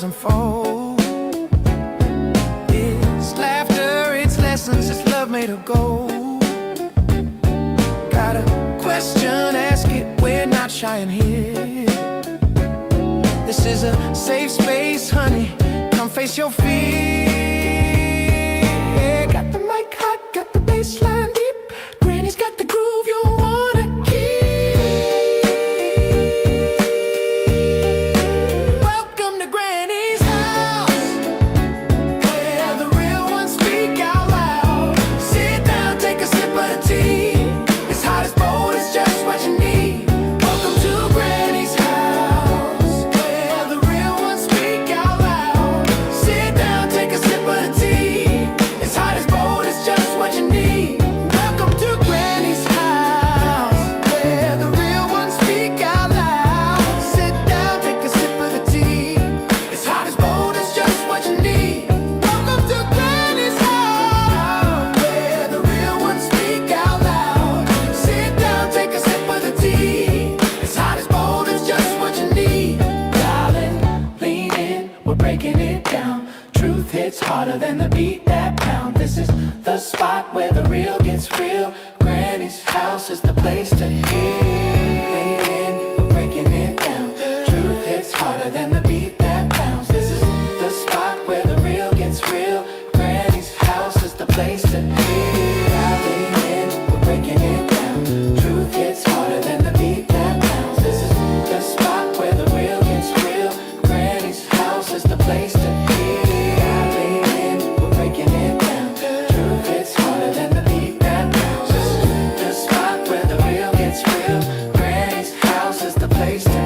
stories unfold. It's laughter, it's lessons, it's love made of gold. Got a question, ask it, we're not shy in here. This is a safe space, honey, come face your fear. Got the mic hot, got the bass line deep, Granny's got the groove you wanna keep. Welcome to Granny's house, where the real ones speak out loud. Sit down, take a sip of the tea. It's hot as bold, it's just what you need. Welcome to Granny's house, where the real ones speak out loud. Sit down, take a sip of the tea. It's hot as bold, it's just what you need. Welcome to Granny's house, where the real ones speak out loud. Sit down, take a sip of the tea. It's hot as bold, it's just what you need. Welcome to Granny's house, where the real ones speak out loud. Sit down, take a sip of the tea. It's hot as bold, it's just what you need. Darling, lean in, we're breaking it down. Truth hits harder than the beat that pound. This is the spot where the real gets real. Granny's house is the place to hear. Lean in, we're breaking it down. Truth hits harder than the beat that pounds. This is the spot where the real gets real. Granny's house is the place to hear. Lean in, we're breaking it down. Truth hits harder than the beat that pounds. This is the spot where the real gets real. Granny's house is the place to hear. Lean in, we're breaking it down. Truth hits harder than the beat that pounds. This is the spot where the real gets real. Granny's house is the place to hear.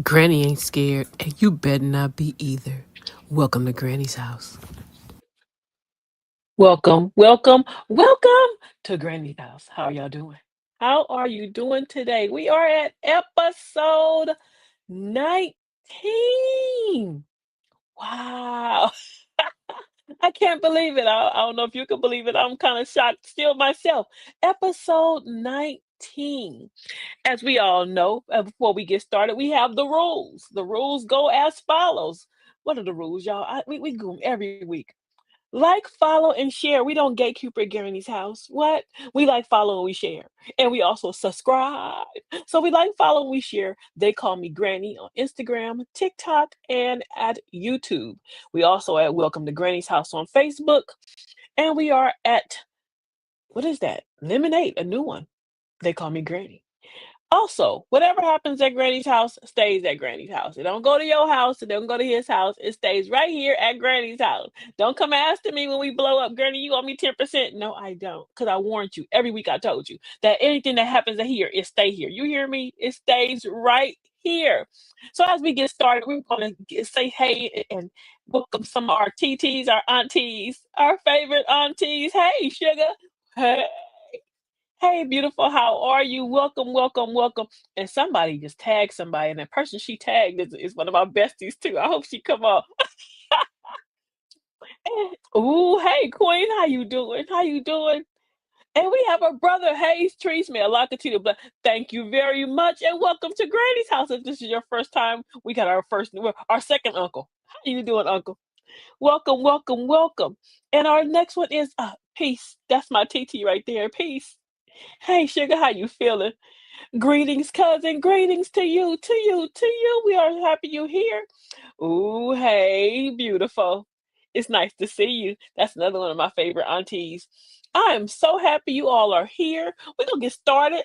Granny ain't scared, and you better not be either. Welcome to Granny's house. Welcome, welcome, welcome to Granny's house. How are y'all doing? How are you doing today? We are at episode 19. Wow. I can't believe it. I don't know if you can believe it. I'm kind of shocked still myself. Episode 19. As we all know, before we get started, we have the rules. The rules go as follows. What are the rules, y'all? We go 'em every week. Like, follow, and share. We don't gatekeep at Granny's house. What? We like, follow, and we share. And we also subscribe. So we like, follow, and we share. They call me Granny on Instagram, TikTok, and at YouTube. We also at Welcome to Granny's House on Facebook. And we are at, what is that? Lemonade, a new one. They call me Granny. Also, whatever happens at Granny's house stays at Granny's house. It don't go to your house. It don't go to his house. It stays right here at Granny's house. Don't come asking me when we blow up, Granny, you owe me 10%. No, I don't. Because I warned you. Every week I told you that anything that happens here, it stay here. You hear me? It stays right here. So as we get started, we're going to say hey and welcome some of our TTs, our aunties, our favorite aunties. Hey, sugar. Hey. Hey, beautiful, how are you? Welcome, welcome, welcome. And somebody just tagged somebody, and the person she tagged is one of my besties too. I hope she come up. Ooh, hey, Queen, how you doing? How you doing? And we have a brother, Hayes Trees, may Allah continue to bless. Thank you very much, and welcome to Granny's house. If this is your first time, we got our second uncle. How you doing, Uncle? Welcome, welcome, welcome. And our next one is Peace. That's my TT right there. Peace. Hey, sugar, how you feeling? Greetings, cousin. Greetings to you, to you, to you. We are happy you're here. Ooh, hey, beautiful. It's nice to see you. That's another one of my favorite aunties. I am so happy you all are here. We're going to get started.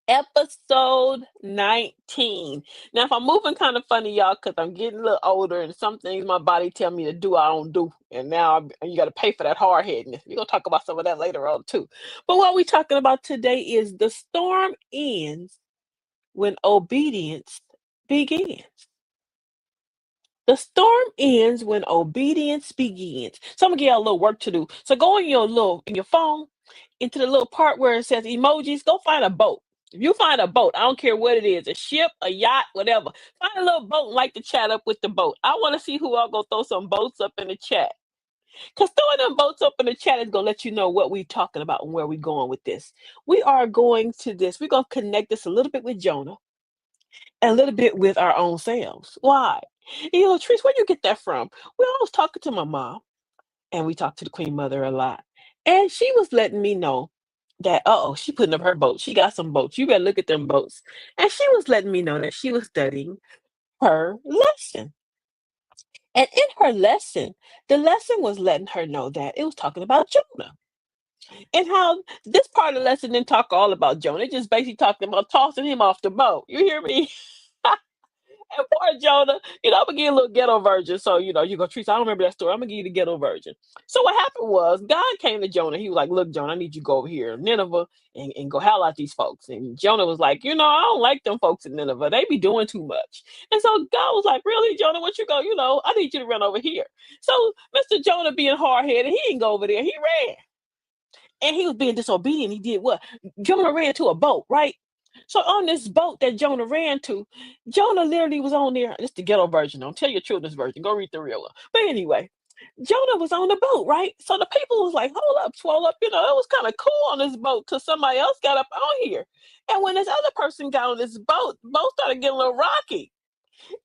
Episode 19. Now, if I'm moving kind of funny, y'all, because I'm getting a little older and some things my body tell me to do, I don't do. And now you got to pay for that hard-headedness. We're going to talk about some of that later on, too. But what we're talking about today is the storm ends when obedience begins. The storm ends when obedience begins. So I'm gonna give you a little work to do. So go in your phone into the little part where it says emojis, go find a boat. If you find a boat, I don't care what it is, a ship, a yacht, whatever. Find a little boat and like to chat up with the boat. I want to see who all gonna throw some boats up in the chat. Because throwing them boats up in the chat is gonna let you know what we're talking about and where we're going with this. We are going to this. We're gonna connect this a little bit with Jonah and a little bit with our own selves. Why? You know, Trees, where you get that from? We always talking to my mom, and we talked to the Queen Mother a lot. And she was letting me know that, oh, she putting up her boat. She got some boats. You better look at them boats. And she was letting me know that she was studying her lesson. And in her lesson, the lesson was letting her know that it was talking about Jonah. And how this part of the lesson didn't talk all about Jonah. It just basically talked about tossing him off the boat. You hear me? And poor Jonah, you know, I'm gonna give you a little ghetto version. So, you know, you go, Teresa, I don't remember that story. I'm gonna give you the ghetto version. So what happened was God came to Jonah. He was like, look, Jonah, I need you to go over here in Nineveh and go howl at these folks. And Jonah was like, you know, I don't like them folks in Nineveh. They be doing too much. And so God was like, really, Jonah, what you go? You know, I need you to run over here. So Mr. Jonah being hard-headed, he didn't go over there. He ran. And he was being disobedient. He did what? Jonah ran to a boat, right? So on this boat that Jonah ran to, Jonah literally was on there. This is the ghetto version. Don't tell your children's version. Go read the real one. But anyway, Jonah was on the boat, right? So the people was like, hold up, swell up. You know, it was kind of cool on this boat till somebody else got up on here. And when this other person got on this boat, the boat started getting a little rocky.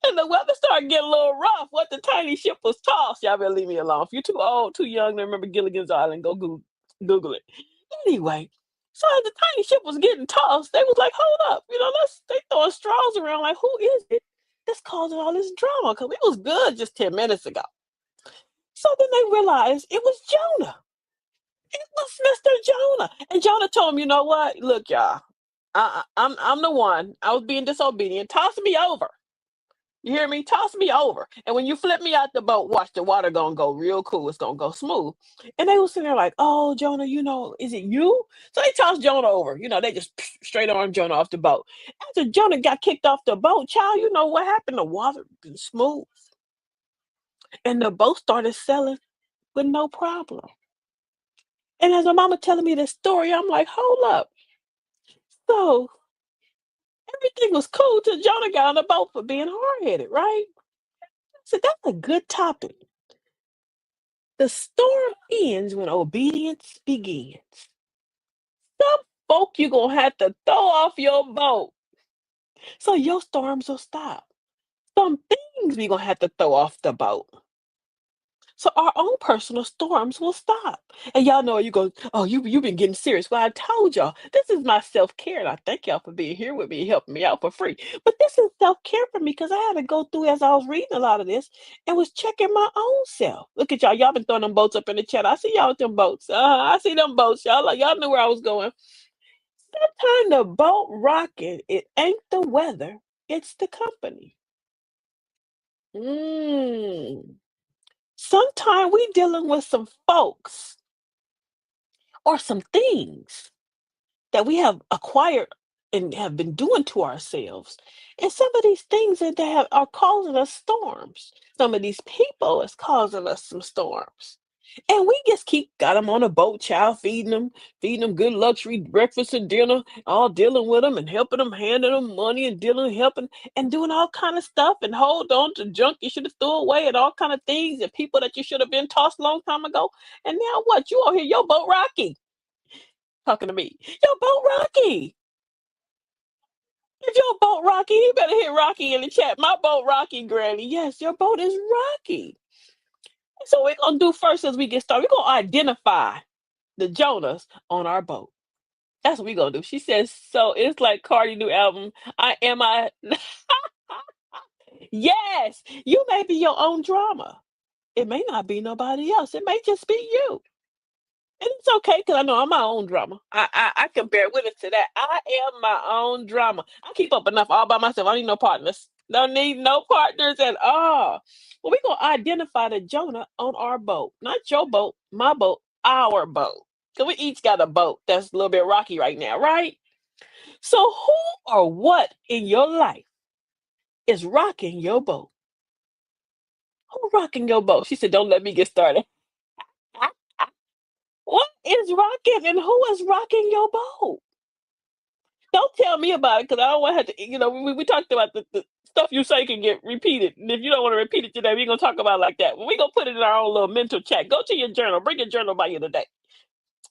And the weather started getting a little rough. What the tiny ship was tossed. Y'all better leave me alone. If you're too old, too young to remember Gilligan's Island, go Google it. Anyway, so as the tiny ship was getting tossed, they was like, hold up, you know, they throwing straws around like, who is it that's causing all this drama? Because it was good just 10 minutes ago. So then they realized it was Jonah. It was Mr. Jonah. And Jonah told him, you know what? Look, y'all, I'm the one. I was being disobedient. Toss me over. You hear me? Toss me over. And when you flip me out the boat, watch the water gonna go real cool. It's gonna go smooth. And they was sitting there like, oh, Jonah, you know, is it you? So they tossed Jonah over. You know, they just straight arm Jonah off the boat. After Jonah got kicked off the boat, child, you know what happened? The water been smooth. And the boat started sailing with no problem. And as my mama telling me this story, I'm like, hold up. So everything was cool till Jonah got on the boat for being hard-headed, right? So that's a good topic. The storm ends when obedience begins. Some folk you gonna have to throw off your boat so your storms will stop. Some things we gonna have to throw off the boat so our own personal storms will stop. And y'all know you go, oh, you been getting serious. Well, I told y'all this is my self care, and I thank y'all for being here with me, helping me out for free. But this is self care for me because I had to go through as I was reading a lot of this and was checking my own self. Look at y'all, y'all been throwing them boats up in the chat. I see y'all with them boats. I see them boats, y'all. Like y'all knew where I was going. Sometimes the boat rocking, it ain't the weather, it's the company. Mm. Sometimes we dealing with some folks or some things that we have acquired and have been doing to ourselves. And some of these things are causing us storms. Some of these people is causing us some storms. And we just keep got them on a boat, child, feeding them good luxury breakfast and dinner, all dealing with them and helping them, handing them money and dealing, helping and doing all kind of stuff and hold on to junk you should have threw away and all kind of things and people that you should have been tossed a long time ago. And now what? You out here, your boat rocky. Talking to me. Your boat rocky. If your boat rocky, you better hit Rocky in the chat. My boat rocky, Granny. Yes, your boat is rocky. So we're gonna do first as we get started. We're gonna identify the Jonas on our boat. That's what we're gonna do. She says, so it's like Cardi new album. I yes, you may be your own drama. It may not be nobody else. It may just be you. And it's okay because I know I'm my own drama. I can bear witness to that. I am my own drama. I keep up enough all by myself. I don't need no partners. Don't need no partners at all. Well, we're gonna identify the Jonah on our boat. Not your boat, my boat, our boat. Because we each got a boat that's a little bit rocky right now, right? So who or what in your life is rocking your boat? Who rocking your boat? She said, don't let me get started. What is is rocking and who is rocking your boat? Don't tell me about it because I don't want to have to, we talked about the stuff you say can get repeated. And if you don't want to repeat it today, we're going to talk about it like that. We're going to put it in our own little mental chat. Go to your journal. Bring your journal by you today.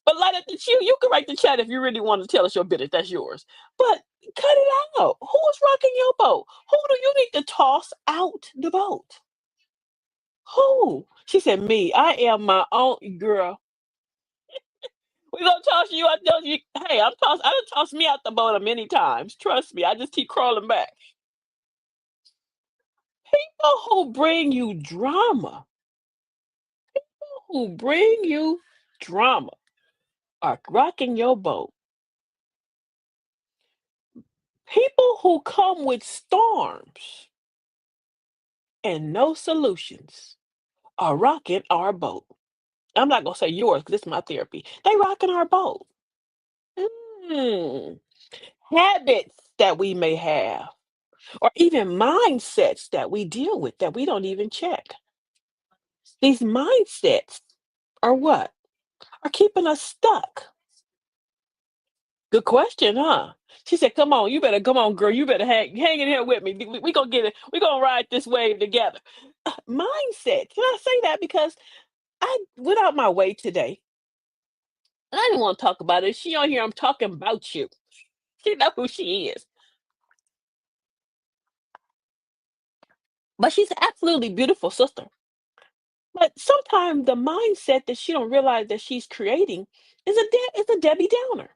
But like you can write the chat if you really want to tell us your business. That's yours. But cut it out. Who is rocking your boat? Who do you need to toss out the boat? Who? She said, me. I am my own girl. We gonna toss you out there. Hey, I done tossed me out the boat many times. Trust me, I just keep crawling back. People who bring you drama, who bring you drama, are rocking your boat. People who come with storms and no solutions are rocking our boat. I'm not gonna say yours because this is my therapy. They rocking our boat. Mm. Habits that we may have, or even mindsets that we deal with that we don't even check. These mindsets are what? Are keeping us stuck. Good question, huh? She said, "Come on, you better come on, girl. You better hang in here with me. We gonna get it. We gonna ride this wave together." Mindset. Can I say that because I went out my way today. And I didn't want to talk about it. She on here. I'm talking about you. She know who she is, but she's an absolutely beautiful sister. But sometimes the mindset that she don't realize that she's creating is a Debbie Downer.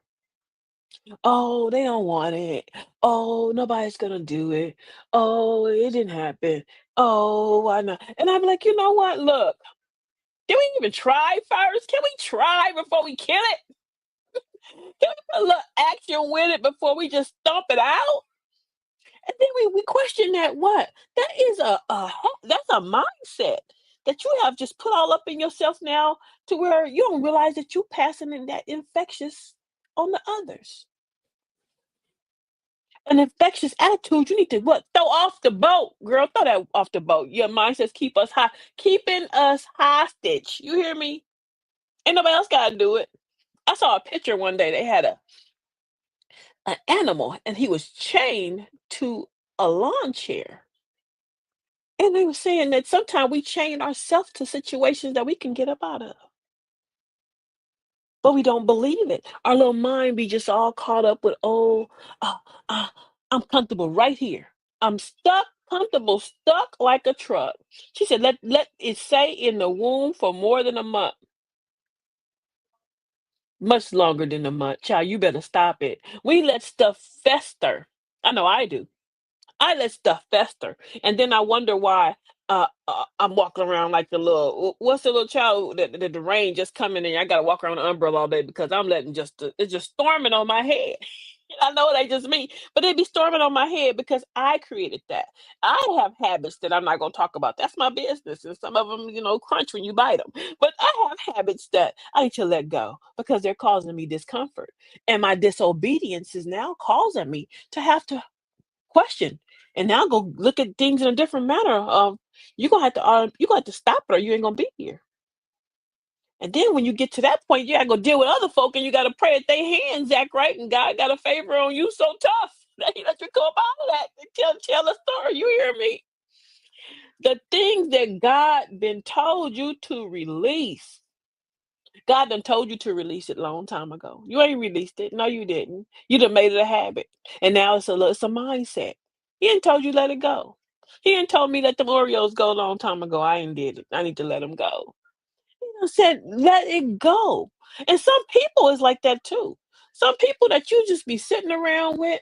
Oh, they don't want it. Oh, nobody's gonna do it. Oh, it didn't happen. Oh, why not? And I'm like, you know what? Look, can we even try first? Can we try before we kill it? Can we put a little action with it before we just stomp it out? And then we question that what? That is that's a mindset that you have just put all up in yourself now to where you don't realize that you passing in that infectious on the others. An infectious attitude, you need to what? Throw off the boat, girl. Throw that off the boat. Your mind says keep us high, keeping us hostage. You hear me? Ain't nobody else gotta do it. I saw a picture one day. They had an animal and he was chained to a lawn chair. And they were saying that sometimes we chain ourselves to situations that we can get up out of, but we don't believe it. Our little mind be just all caught up with, oh, uh, uh, I'm comfortable right here. I'm stuck, comfortable, stuck like a truck. She said, let it stay in the womb for more than a month, much longer than a month. Child, you better stop it. We let stuff fester. I know I do. I let stuff fester, and then I wonder why I'm walking around like the little what's the little child that the rain just coming in. I gotta walk around with an umbrella all day because I'm letting it's just storming on my head. I know it ain't just me, but it be storming on my head because I created that. I have habits that I'm not gonna talk about. That's my business, and some of them, crunch when you bite them. But I have habits that I need to let go because they're causing me discomfort, and my disobedience is now causing me to have to question and now go look at things in a different manner of you're gonna have to stop it or you ain't gonna be here. And then when you get to that point, you gotta go deal with other folk and you gotta pray that they hands act right and God got a favor on you so tough that he let you come out of that and tell a story. You hear me? The things that God been told you to release. God done told you to release it long time ago. You ain't released it. No, you didn't. You done made it a habit. And now it's a mindset. He ain't told you let it go. He ain't told me let them Oreos go a long time ago. I ain't did it. I need to let them go. He done said let it go. And some people is like that too. Some people that you just be sitting around with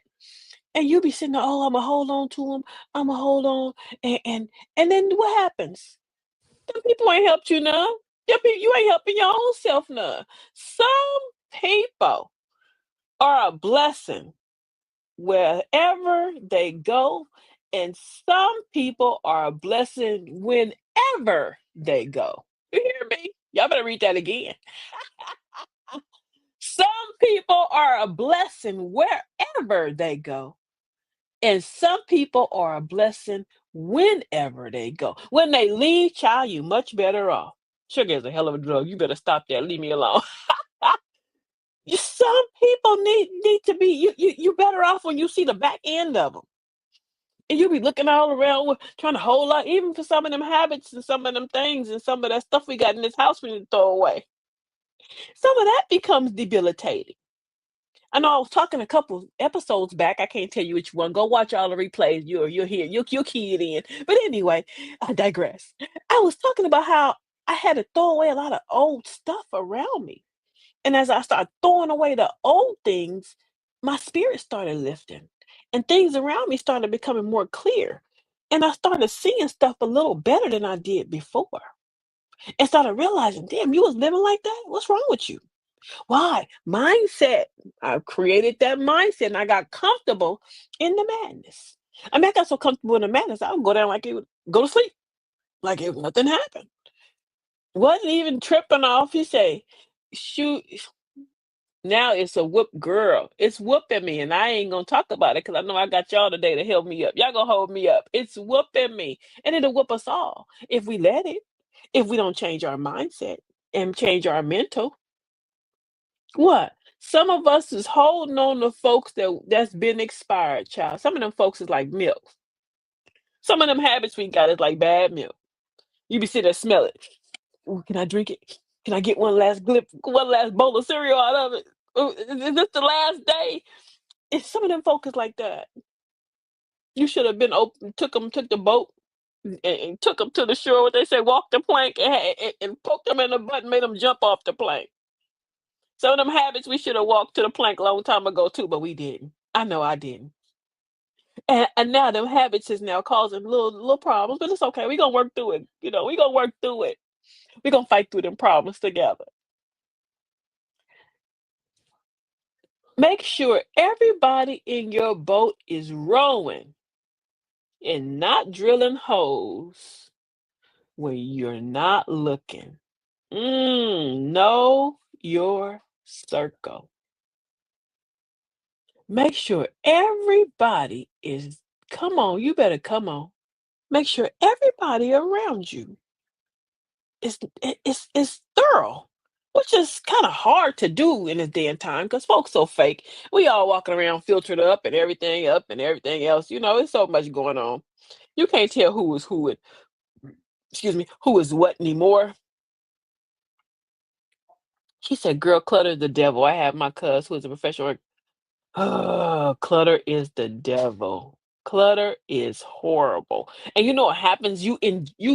and you be sitting there, oh, I'ma hold on to them. I'ma hold on. And then what happens? Them people ain't helped you none. You ain't helping your own self none. Some people are a blessing wherever they go, and some people are a blessing whenever they go. You hear me? Y'all better read that again. Some people are a blessing wherever they go, and some people are a blessing whenever they go. When they leave, child, you much better off. Sugar is a hell of a drug. You better stop that. Leave me alone. Some people need to be you better off when you see the back end of them. And you be looking all around trying to hold on, even for some of them habits and some of them things and some of that stuff we got in this house we need to throw away. Some of that becomes debilitating. I know I was talking a couple episodes back. I can't tell you which one. Go watch all the replays. You'll hear you'll key it in. But anyway, I digress. I was talking about how I had to throw away a lot of old stuff around me. And as I started throwing away the old things, my spirit started lifting and things around me started becoming more clear. And I started seeing stuff a little better than I did before. And started realizing, damn, you was living like that? What's wrong with you? Why? Mindset. I created that mindset and I got comfortable in the madness. I mean, I got so comfortable in the madness, I would go down like it would go to sleep, like if nothing happened. Wasn't even tripping off. He say, shoot, now it's a whoop girl. It's whooping me, and I ain't gonna talk about it because I know I got y'all today to help me up. Y'all gonna hold me up. It's whooping me, and it'll whoop us all if we let it. If we don't change our mindset and change our mental, what? Some of us is holding on to folks that's been expired, child. Some of them folks is like milk. Some of them habits we got is like bad milk. You be sitting there smell it. Ooh, can I drink it? Can I get one last bowl of cereal out of it? Ooh, is this the last day? It's some of them folks is like that. You should have been open, took the boat and took them to the shore. What they say, walk the plank and poked them in the butt and made them jump off the plank. Some of them habits we should have walked to the plank a long time ago too, but we didn't. I know I didn't. And now them habits is now causing little problems, but it's okay. We gonna work through it. We gonna work through it. We gonna fight through them problems together. Make sure everybody in your boat is rowing and not drilling holes when you're not looking. Know your circle. Make sure everybody is, come on, you better come on. Make sure everybody around you is thorough, which is kind of hard to do in this day and time because folks so fake. We all walking around filtered up and everything else. It's so much going on. You can't tell who is who and excuse me, who is what anymore. She said, "Girl, clutter is the devil." I have my cuz who is a professional. Oh, clutter is the devil. Clutter is horrible. And you know what happens? You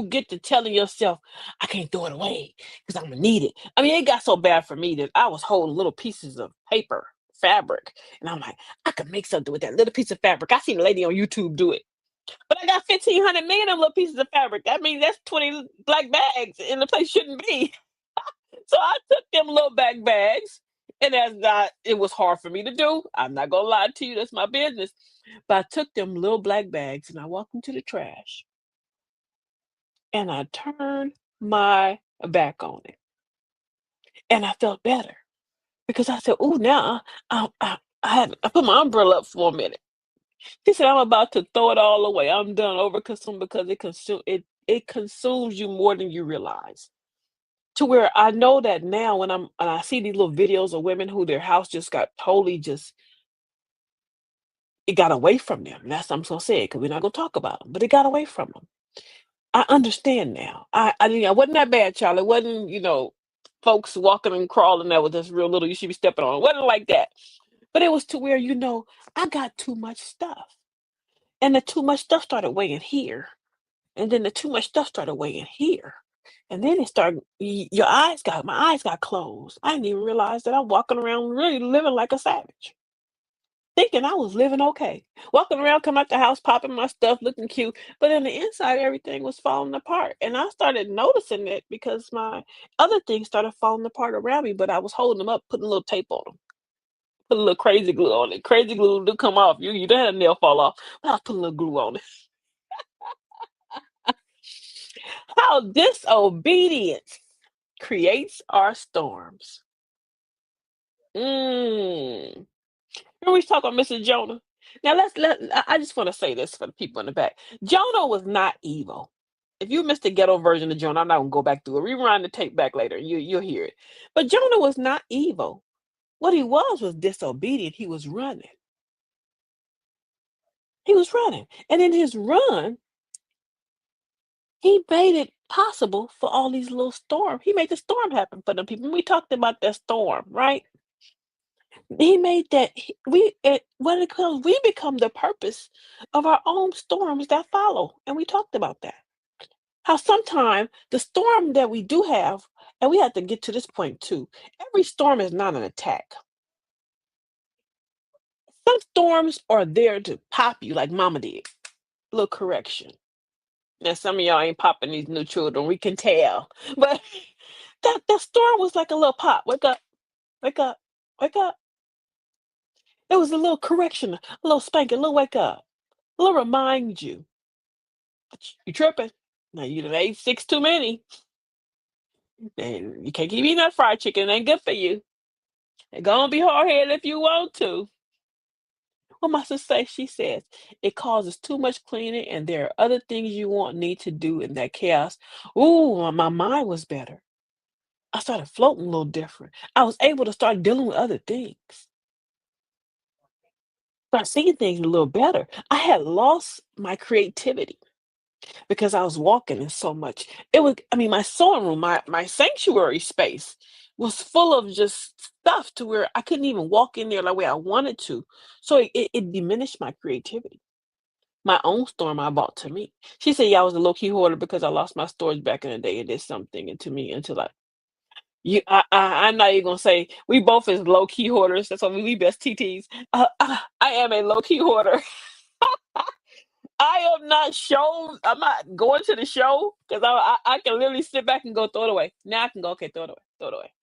get to telling yourself, I can't throw it away because I'm gonna need it. I mean, it got so bad for me that I was holding little pieces of paper, fabric, and I'm like, I could make something with that little piece of fabric. I seen a lady on YouTube do it. But I got 1,500 million of them little pieces of fabric. That means that's 20 black bags in the place shouldn't be. So I took them little bags, and it was hard for me to do. I'm not gonna lie to you, that's my business. But I took them little black bags and I walked them to the trash and I turned my back on it. And I felt better because I said, "Oh, now I put my umbrella up for a minute." He said, "I'm about to throw it all away. I'm done over consume because it consumes you more than you realize." To where I know that now when I see these little videos of women who their house just got totally just it got away from them. That's I'm gonna say it because we're not gonna talk about them, but it got away from them. I understand now. I wasn't that bad, child. It wasn't, folks walking and crawling that was just real little you should be stepping on. It wasn't like that. But it was to where, I got too much stuff. And the too much stuff started weighing here. And then the too much stuff started weighing here. And then it started, my eyes got closed. I didn't even realize that I'm walking around really living like a savage, thinking I was living okay. Walking around, coming out the house, popping my stuff, looking cute. But on the inside, everything was falling apart. And I started noticing it because my other things started falling apart around me, but I was holding them up, putting a little tape on them. Put a little crazy glue on it. Crazy glue do come off. You done had a nail fall off. But I was putting a little glue on it. How disobedience creates our storms. Mm. Remember we talk about Mr. Jonah? Now I just want to say this for the people in the back. Jonah was not evil. If you missed the ghetto version of Jonah, I'm not gonna go back through it. Rewind the tape back later. You'll hear it. But Jonah was not evil. What he was disobedient. He was running. He was running. And in his run, he made it possible for all these little storms. He made the storm happen for them people. We talked about that storm, right? He made that when it comes, we become the purpose of our own storms that follow. And we talked about that. How sometimes the storm that we do have, and we have to get to this point too, every storm is not an attack. Some storms are there to pop you like mama did. Little correction. Now some of y'all ain't popping these new children, we can tell. But that storm was like a little pop. Wake up, wake up, wake up. It was a little correction, a little spank, a little wake up, a little remind you. You tripping. Now you done ate six too many. And you can't keep eating that fried chicken. It ain't good for you. And go and be hard headed if you want to. What my sister say? She says it causes too much cleaning, and there are other things you want need to do in that chaos. Ooh, my mind was better. I started floating a little different. I was able to start dealing with other things. Start seeing things a little better. I had lost my creativity because I was walking in so much. It was, I mean, my sewing room, my sanctuary space was full of just stuff to where I couldn't even walk in there the way I wanted to. So it diminished my creativity. My own storm I bought to me. She said, "Yeah, I was a low key hoarder because I lost my storage back in the day and did something and to me until I'm not even gonna say we both is low key hoarders. That's why we best TTs. I am a low key hoarder. I am not show. I'm not going to the show because I can literally sit back and go throw it away. Now I can go, okay, throw it away, throw it away,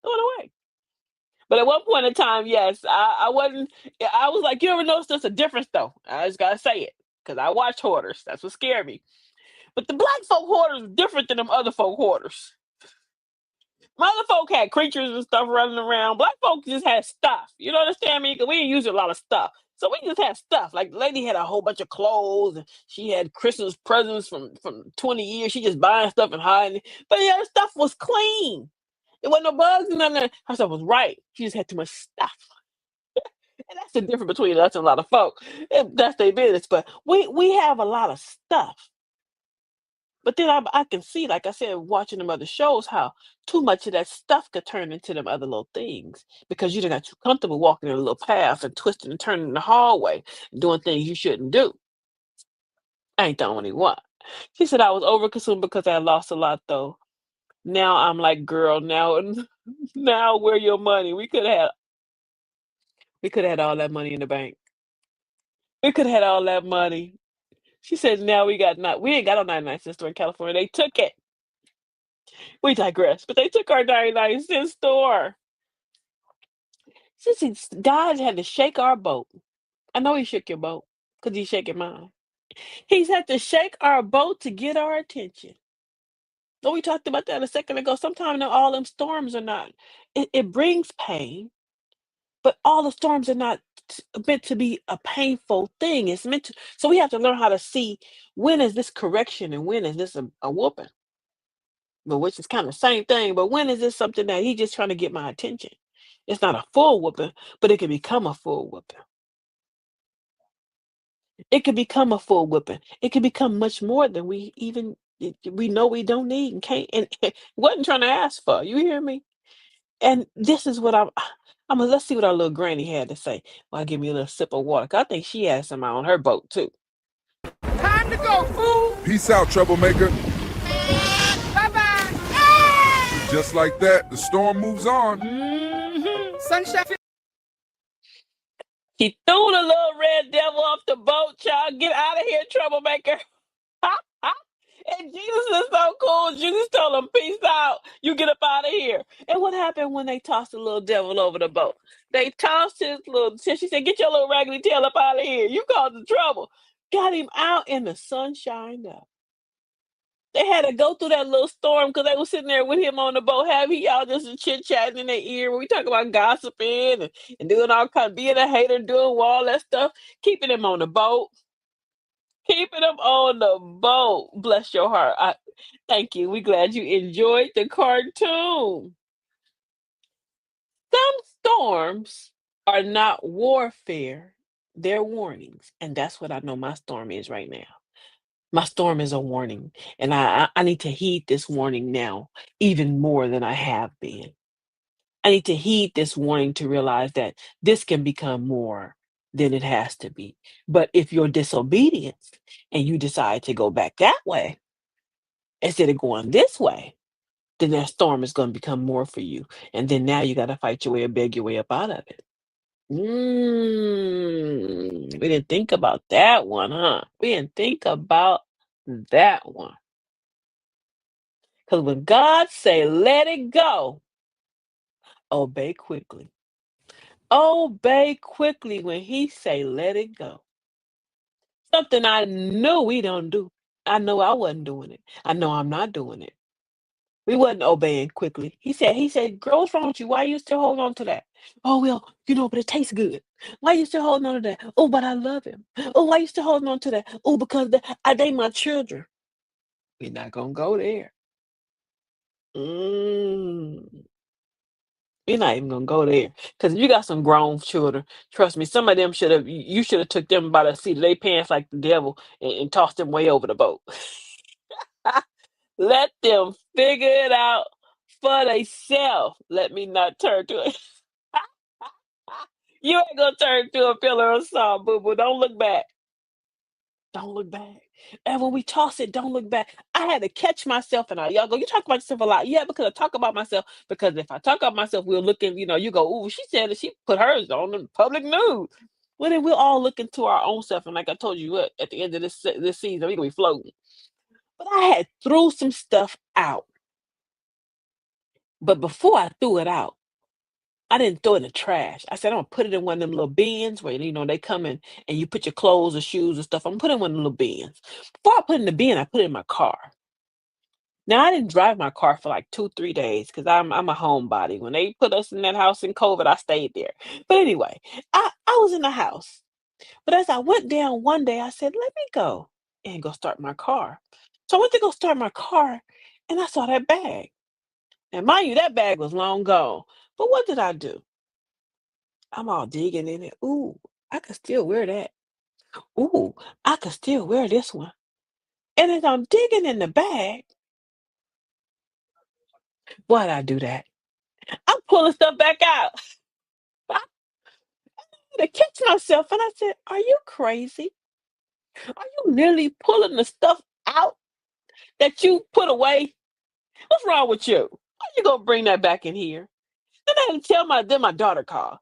throw it away. But at one point in time, yes, I wasn't. Yeah, I was like, you ever notice there's a difference though? I just gotta say it because I watch hoarders. That's what scared me. But the black folk hoarders are different than them other folk hoarders. My other folk had creatures and stuff running around. Black folk just had stuff. You know understand me? Because we didn't use a lot of stuff. So we just had stuff. Like the lady had a whole bunch of clothes and she had Christmas presents from 20 years. She just buying stuff and hiding it. But yeah, her stuff was clean. There wasn't no bugs and nothing. Her stuff was right. She just had too much stuff. And that's the difference between us and a lot of folk. That's their business. But we have a lot of stuff. But then I can see, like I said, watching them other shows, how too much of that stuff could turn into them other little things because you done got too comfortable walking in a little path and twisting and turning in the hallway, doing things you shouldn't do. I ain't the only one. She said I was overconsumed because I lost a lot though. Now I'm like, girl, now now where your money? We could have had all that money in the bank. We could have had all that money. She said now we ain't got a 99-cent store in California. They took it. We digress, but they took our 99-cent store. Since God had to shake our boat. I know he shook your boat because he's shaking mine. He's had to shake our boat to get our attention. So we talked about that a second ago. Sometimes all them storms are not, it brings pain, but all the storms are not meant to be a painful thing. It's meant to, so we have to learn how to see when is this correction and when is this a whooping, but which is kind of the same thing. But when is this something that he's just trying to get my attention? It's not a full whooping, but it can become a full whooping. It could become a full whipping. It could become much more than we know we don't need and can't and wasn't trying to ask for. You hear me? And this is what I'm gonna let's see what our little granny had to say. Well, give me a little sip of water. 'Cause I think she has some on her boat too. Time to go, fool. Peace out, troublemaker. Bye bye. Just like that, the storm moves on. Sunshine. He threw the little red devil off the boat, child. Get out of here, troublemaker. And Jesus is so cool. Jesus told him, peace out. You get up out of here. And what happened when they tossed the little devil over the boat? They tossed his little, she said, get your little raggedy tail up out of here. You caused the trouble. Got him out and the sun shined up. They had to go through that little storm because they were sitting there with him on the boat, having y'all just chit chatting in their ear. When we talk about gossiping and doing all kind of being a hater, doing all that stuff, keeping him on the boat. Keeping them on the boat. Bless your heart. Thank you. We glad you enjoyed the cartoon. Some storms are not warfare, they're warnings. And that's what I know my storm is right now. My storm is a warning, and I need to heed this warning now even more than I have been. I need to heed this warning to realize that this can become more than it has to be. But if you're disobedient and you decide to go back that way instead of going this way, then that storm is going to become more for you. And then now you got to fight your way or beg your way up out of it. We didn't think about that one, huh? We didn't think about that one. Because when God say, let it go, obey quickly. Obey quickly when he say, let it go. Something I knew we don't do. I know I wasn't doing it. I know I'm not doing it. We wasn't obeying quickly. He said, girl, what's wrong with you? Why you still holding on to that? Oh, well, but it tastes good. Why you still holding on to that? Oh, but I love him. Oh, why you still holding on to that? Oh, because they my children. We're not going to go there. Mm. We're not even gonna go there. Cause if you got some grown children, trust me, some of them you should have took them by the seat of their pants like the devil and tossed them way over the boat. Let them figure it out for themselves. Let me not turn to it. You ain't gonna turn to a pillar of salt, boo boo. Don't look back. Don't look back. And when we toss it, don't look back. I had to catch myself and y'all go, you talk about yourself a lot. Yeah, because I talk about myself. Because if I talk about myself, we're looking, you go, ooh, she said that she put hers on the public news. Well, then we'll all look into our own self. And like I told you, what, at the end of this season, we're gonna be floating. But I had threw some stuff out. But before I threw it out, I didn't throw it in the trash. I said, I'm gonna put it in one of them little bins where they come in and you put your clothes or shoes or stuff. I'm gonna put it in one of the little bins. Before I put it in the bin, I put it in my car. Now I didn't drive my car for like 2, 3 days because I'm a homebody. When they put us in that house in COVID, I stayed there. But anyway, I was in the house. But as I went down one day, I said, let me go and go start my car. So I went to go start my car and I saw that bag. And mind you, that bag was long gone. But what did I do? I'm all digging in it. Ooh, I could still wear that. Ooh, I could still wear this one. And as I'm digging in the bag, why'd I do that? I'm pulling stuff back out. I had to catch myself and I said, are you crazy? Are you nearly pulling the stuff out that you put away? What's wrong with you? How you gonna bring that back in here? Then I had to tell my daughter called.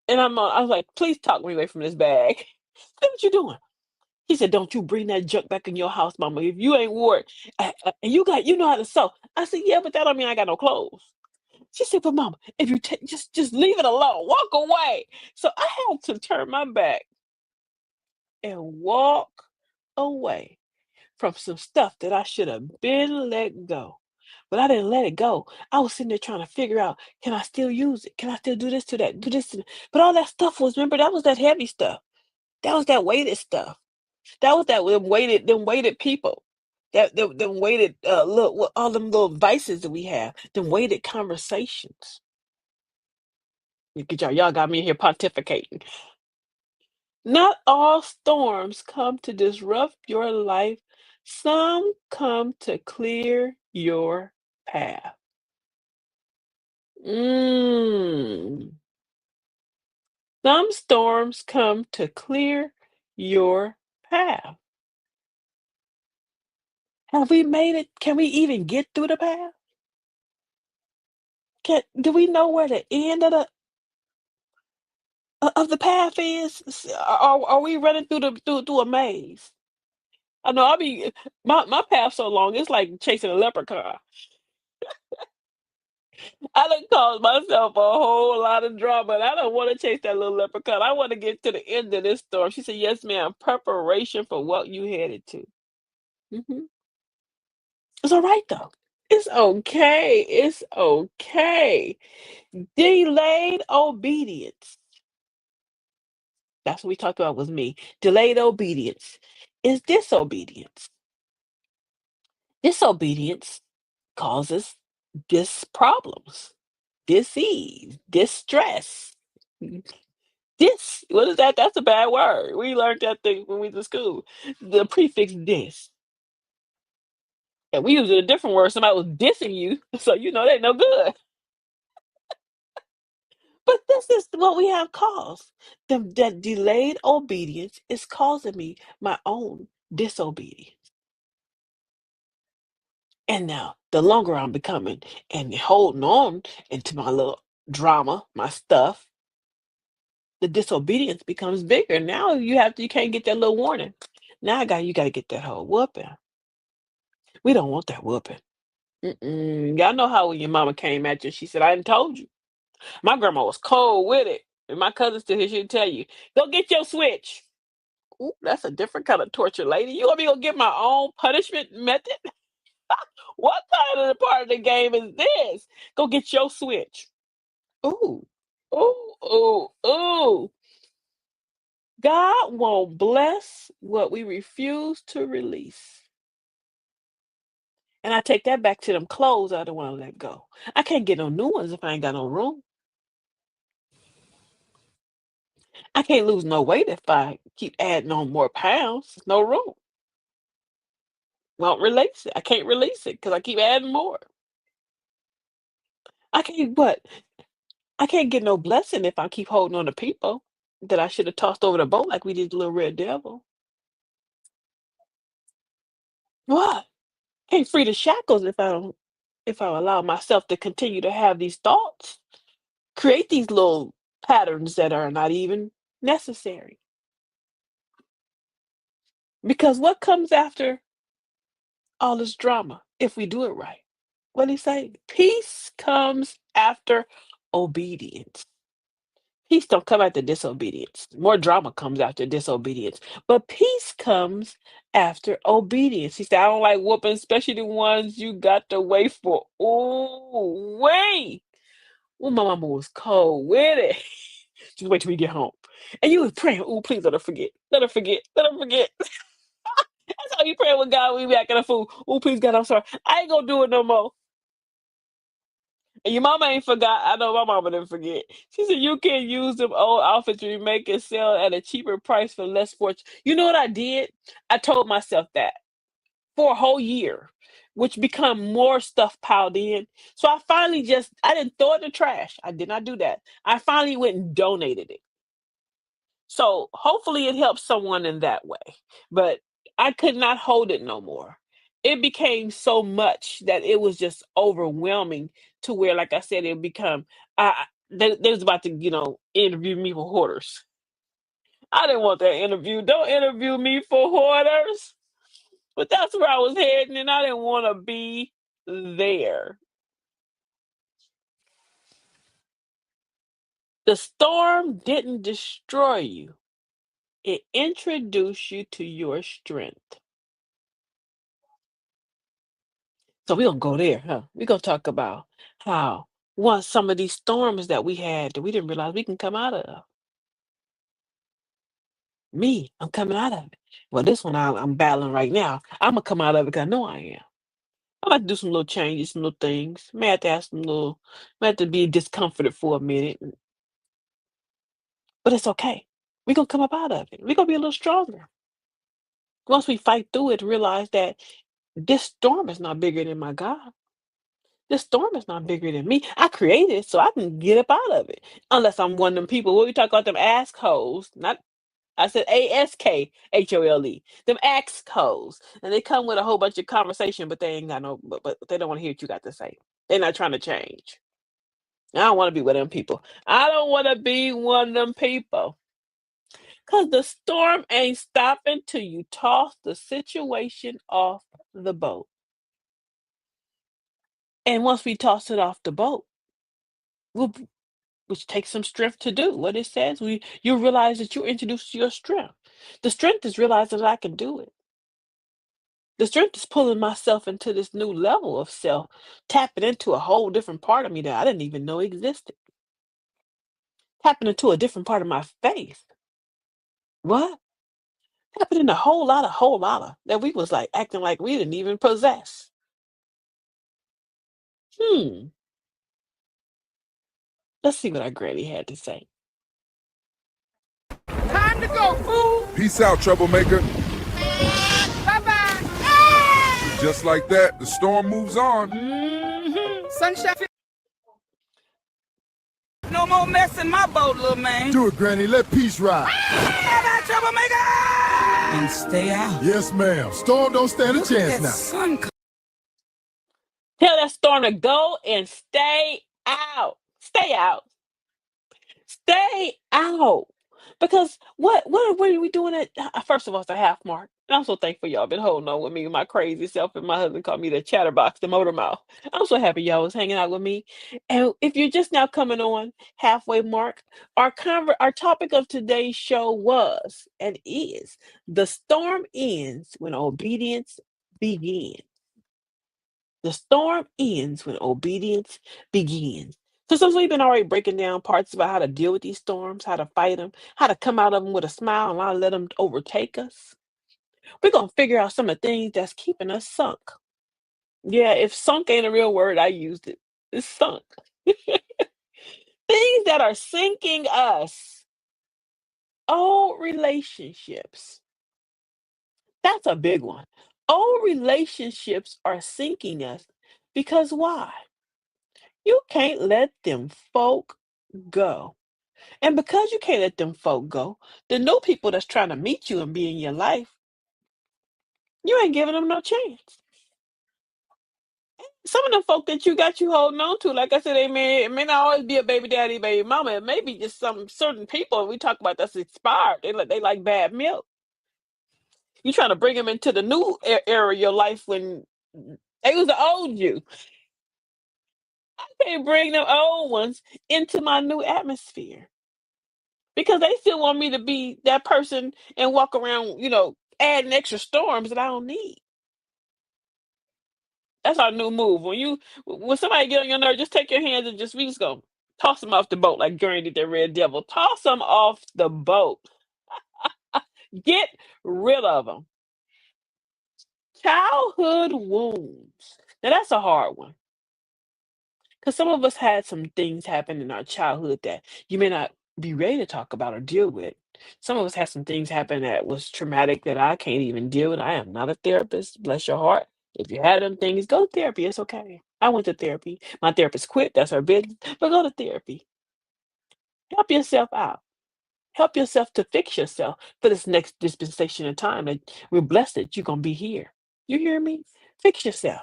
And I was like, please talk me away from this bag. What you doing? He said, don't you bring that junk back in your house, mama. If you ain't wore it, and you know how to sew. I said, yeah, but that don't mean I got no clothes. She said, but mama, if you just leave it alone, walk away. So I had to turn my back and walk away from some stuff that I should have been let go. But I didn't let it go. I was sitting there trying to figure out, can I still use it? Can I still do this to that? Do this to that? But all that stuff was, remember, that was that heavy stuff. That was that weighted stuff. That was that them weighted people. Them weighted look all them little vices that we have, them weighted conversations. Look at y'all got me here pontificating. Not all storms come to disrupt your life. Some come to clear your path. Mm. Some storms come to clear your path. Have we made it? Can we even get through the path? Do we know where the end of the path is? Are we running through a maze? I know my path so long, it's like chasing a leprechaun. I done caused myself a whole lot of drama, and I don't want to chase that little leprechaun. I want to get to the end of this storm. She said, yes, ma'am. Preparation for what you headed to. Hmm. It's all right, though. It's okay. It's okay. Delayed obedience. That's what we talked about with me. Delayed obedience is disobedience. Disobedience causes problems. dis-ease, distress. What is that? That's a bad word. We learned that thing when we was in school. The prefix dis. And we use it a different word. Somebody was dissing you, so you know they no good. But this is what we have caused. That delayed obedience is causing me my own disobedience. And now, the longer I'm becoming and holding on into my little drama, my stuff, the disobedience becomes bigger. Now you can't get that little warning. Now you gotta get that whole whooping. We don't want that whooping. Mm-mm. Y'all know how when your mama came at you, she said, "I didn't told you." My grandma was cold with it. And my cousin still here, she'll tell you, "Go get your switch." Ooh, that's a different kind of torture, lady. You want me to go get my own punishment method? What kind of the part of the game is this? Go get your switch. Ooh, ooh, ooh, ooh. God won't bless what we refuse to release. And I take that back to them clothes I don't want to let go. I can't get no new ones if I ain't got no room. I can't lose no weight if I keep adding on more pounds. There's no room. Won't release it. I can't release it because I keep adding more. I can't what? I can't get no blessing if I keep holding on to people that I should have tossed over the boat like we did the little red devil. What? Can't free the shackles if I allow myself to continue to have these thoughts, create these little patterns that are not even necessary. Because what comes after all this drama if we do it right? What did he say? Peace comes after obedience. Peace don't come after disobedience. More drama comes after disobedience. But peace comes after obedience. He said, I don't like whooping, especially the ones you got to wait for. Ooh, wait. Well, my mama was cold with it. Just wait till we get home. And you was praying, ooh, please let her forget. Let her forget. Let her forget. That's how you pray with God when we back in the food. Ooh, please, God, I'm sorry. I ain't gonna do it no more. And your mama ain't forgot. I know my mama didn't forget. She said you can use them old outfits to remake and sell at a cheaper price for less fortune. You know what I did? I told myself that for a whole year, which become more stuff piled in. So I finally I didn't throw it in the trash. I did not do that. I finally went and donated it. So hopefully it helps someone in that way. But I could not hold it no more. It became so much that it was just overwhelming to where, like I said, it become they was about to, interview me for hoarders. I didn't want that interview. Don't interview me for hoarders. But that's where I was heading, and I didn't want to be there. The storm didn't destroy you. It introduced you to your strength. So we're gonna go there, huh? We're gonna talk about how once some of these storms that we had that we didn't realize we can come out of. Me, I'm coming out of it. Well, this one I'm battling right now. I'm gonna come out of it because I know I am. I like to do some little changes, some little things. May have to have may have to be discomforted for a minute, but it's okay. We're gonna come up out of it. We're gonna be a little stronger. Once we fight through it, realize that this storm is not bigger than my God. This storm is not bigger than me. I created it so I can get up out of it. Unless I'm one of them people. What we talk about them ask holes, not I said ASKHOLE. Them ask holes. And they come with a whole bunch of conversation, but they ain't got no but they don't want to hear what you got to say. They're not trying to change. I don't want to be one of them people. I don't want to be one of them people. Cause the storm ain't stopping till you toss the situation off the boat. And once we toss it off the boat, we'll which takes some strength to do. What it says, you realize that you're introduced to your strength. The strength is realizing that I can do it. The strength is pulling myself into this new level of self, tapping into a whole different part of me that I didn't even know existed. Tapping into a different part of my faith. What? Tapping in a whole lot of that we was like acting like we didn't even possess. Hmm. Let's see what our granny had to say. Time to go, fool. Peace out, troublemaker. Bye-bye. Just like that, the storm moves on. Sunshine. No more mess in my boat, little man. Do it, Granny. Let peace ride. Bye-bye, troublemaker. And stay out. Yes, ma'am. Storm don't stand a chance That now. sun Tell that storm to go and stay out. Stay out. Stay out. Because what are we doing at first of all, it's a half mark. And I'm so thankful y'all been holding on with me, my crazy self, and my husband called me the chatterbox, the motor mouth. I'm so happy y'all was hanging out with me. And if you're just now coming on halfway mark, our topic of today's show was and is the storm ends when obedience begins. The storm ends when obedience begins. So since we've been already breaking down parts about how to deal with these storms, how to fight them, how to come out of them with a smile and not let them overtake us, we're gonna figure out some of the things that's keeping us sunk. Yeah, if sunk ain't a real word, I used it. It's sunk. Things that are sinking us. Old relationships. That's a big one. Old relationships are sinking us because why? You can't let them folk go. And because you can't let them folk go, the new people that's trying to meet you and be in your life, you ain't giving them no chance. Some of them folk that you holding on to, like I said, it may not always be a baby daddy, baby mama. It may be just some certain people we talk about that's expired. They like bad milk. You trying to bring them into the new era of your life when they was the old you. I can't bring them old ones into my new atmosphere. Because they still want me to be that person and walk around, adding extra storms that I don't need. That's our new move. When somebody get on your nerve, just take your hands and we just gonna toss them off the boat like Granny did that Red Devil. Toss them off the boat. Get rid of them. Childhood wounds. Now that's a hard one. Because some of us had some things happen in our childhood that you may not be ready to talk about or deal with. Some of us had some things happen that was traumatic that I can't even deal with. I am not a therapist, bless your heart. If you had them things, go to therapy. It's okay. I went to therapy. My therapist quit. That's her business. But go to therapy. Help yourself out. Help yourself to fix yourself for this next dispensation of time that we're blessed that you're going to be here. You hear me? Fix yourself.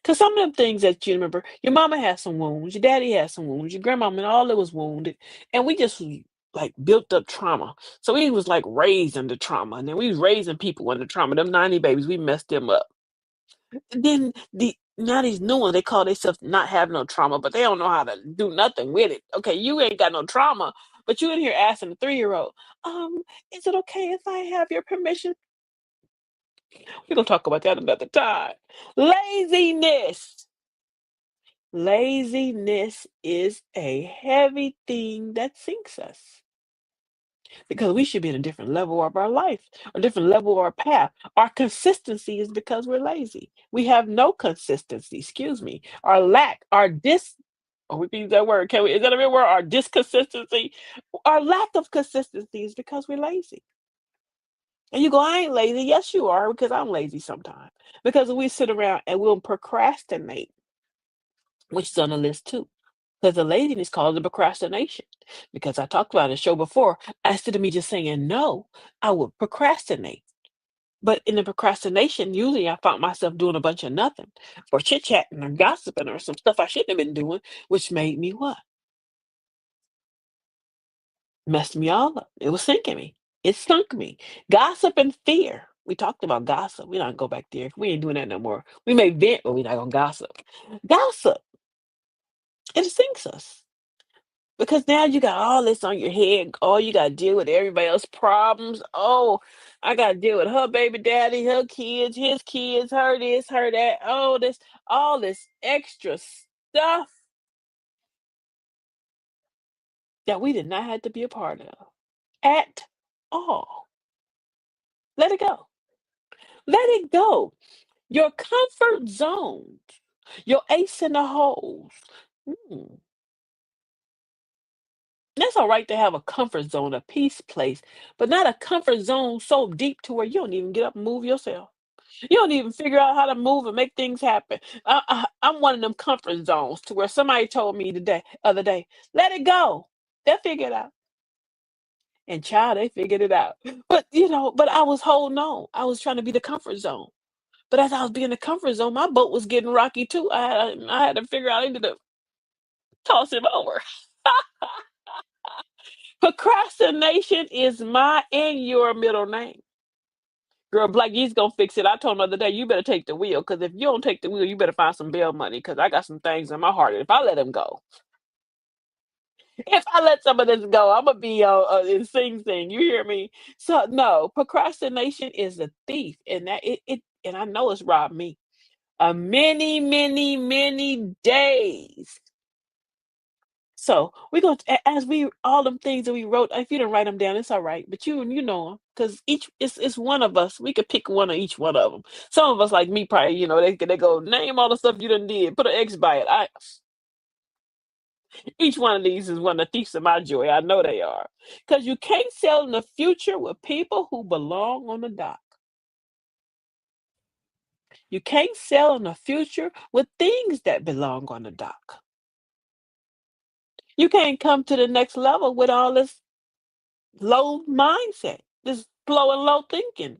Because some of them things that you remember, your mama had some wounds, your daddy had some wounds, your grandmama and all that was wounded. And we just like built up trauma. So we was like raised under trauma. And then we was raising people under trauma. Them 90 babies, we messed them up. And then now these new ones, they call themselves not have no trauma, but they don't know how to do nothing with it. Okay, you ain't got no trauma, but you in here asking a 3-year-old, is it okay if I have your permission? We're gonna talk about that another time. Laziness. Laziness is a heavy thing that sinks us because we should be in a different level of our life, a different level of our path. Our consistency is because we're lazy. We have no consistency, excuse me. Our lack, oh, we can use that word, can we? Is that a real word? Our disconsistency, our lack of consistency is because we're lazy. And you go, I ain't lazy. Yes, you are, because I'm lazy sometimes. Because we sit around and we'll procrastinate, which is on the list too. Because the laziness causes procrastination. Because I talked about it in the show before, instead of me just saying no, I would procrastinate. But in the procrastination, usually I found myself doing a bunch of nothing or chit chatting or gossiping or some stuff I shouldn't have been doing, which made me what? Messed me all up. It was sinking me. It sunk me. Gossip and fear. We talked about gossip. We don't go back there. We ain't doing that no more. We may vent, but we're not gonna gossip. Gossip. It sinks us. Because now you got all this on your head. Oh, you got to deal with everybody else's problems. Oh, I got to deal with her baby daddy, her kids, his kids, her this, her that. Oh, all this extra stuff that we did not have to be a part of at all. Let it go. Let it go. Your comfort zones, your ace in the holes. Mm. It's all right to have a comfort zone, a peace place, but not a comfort zone so deep to where you don't even get up and move yourself. You don't even figure out how to move and make things happen. I'm one of them comfort zones to where somebody told me other day, let it go. They'll figure it out. And child, they figured it out. But I was holding on. I was trying to be the comfort zone. But as I was being the comfort zone, my boat was getting rocky too. I had to figure out I needed to toss him over. Procrastination is my and your middle name. Girl, Black Ye's gonna fix it. I told him the other day, you better take the wheel, because if you don't take the wheel, you better find some bail money, because I got some things in my heart. If I let him go, if I let some of this go, I'm gonna be in Sing Sing. You hear me? So no, procrastination is a thief, and and I know it's robbed me many, many, many days. So we're going to, as we all them things that we wrote. If you didn't write them down, it's all right. But you know them, because each it's one of us. We could pick one of each one of them. Some of us, like me, probably they go name all the stuff you done did. Put an X by it. Each one of these is one of the thieves of my joy. I know they are, because you can't sell in the future with people who belong on the dock. You can't sell in the future with things that belong on the dock. You can't come to the next level with all this low mindset, this low and low thinking,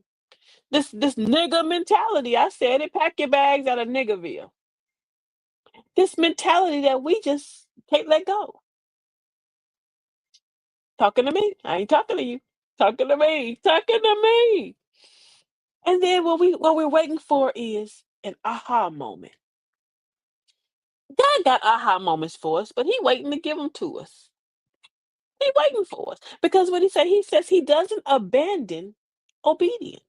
this nigger mentality. I said it. Pack your bags out of Niggerville. This mentality that we just can't let go. Talking to me? I ain't talking to you. Talking to me. Talking to me. And then what we're waiting for is an aha moment. God got aha moments for us, but He waiting to give them to us. He waiting for us, because what He says He doesn't abandon obedience.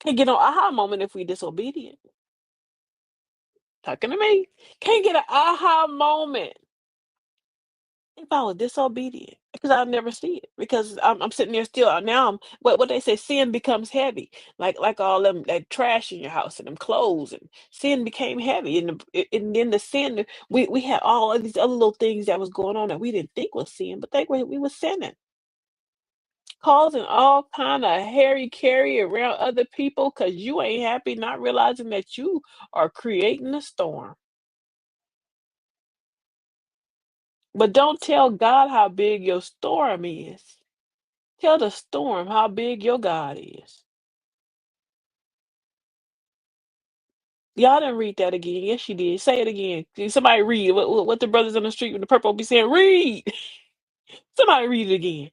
Can't get an aha moment if we disobedient. Talking to me. Can't get an aha moment if I was disobedient, because I'll never see it, because I'm sitting there still. Now what they say, sin becomes heavy, like all them that trash in your house and them clothes, and sin became heavy, and then the sin, we had all of these other little things that was going on that we didn't think was sin, but we were sinning, causing all kind of hairy carry around other people, because you ain't happy, not realizing that you are creating a storm. But don't tell God how big your storm is. Tell the storm how big your God is. Y'all didn't read that again. Yes, you did. Say it again. Somebody read what the brothers on the street with the purple be saying. Read. Somebody read it again.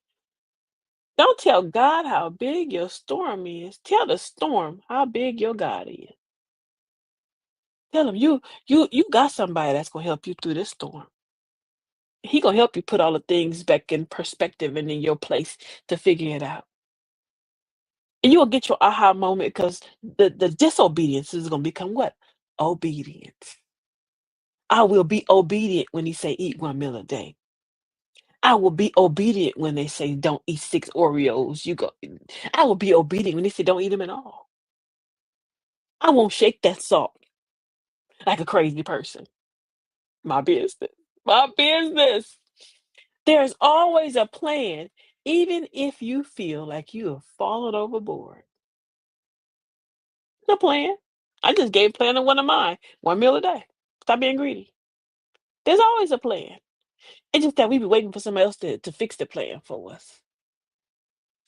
Don't tell God how big your storm is. Tell the storm how big your God is. Tell him you got somebody that's gonna help you through this storm. He gonna help you put all the things back in perspective and in your place to figure it out. And you will get your aha moment, because the disobedience is gonna become what? Obedience. I will be obedient when He say eat 1 meal a day. I will be obedient when they say don't eat 6 Oreos. I will be obedient when they say don't eat them at all. I won't shake that salt like a crazy person. My business. My business. There's always a plan, even if you feel like you have fallen overboard. The plan. I just gave plan to one of mine. 1 meal a day. Stop being greedy. There's always a plan. It's just that we be waiting for somebody else to fix the plan for us.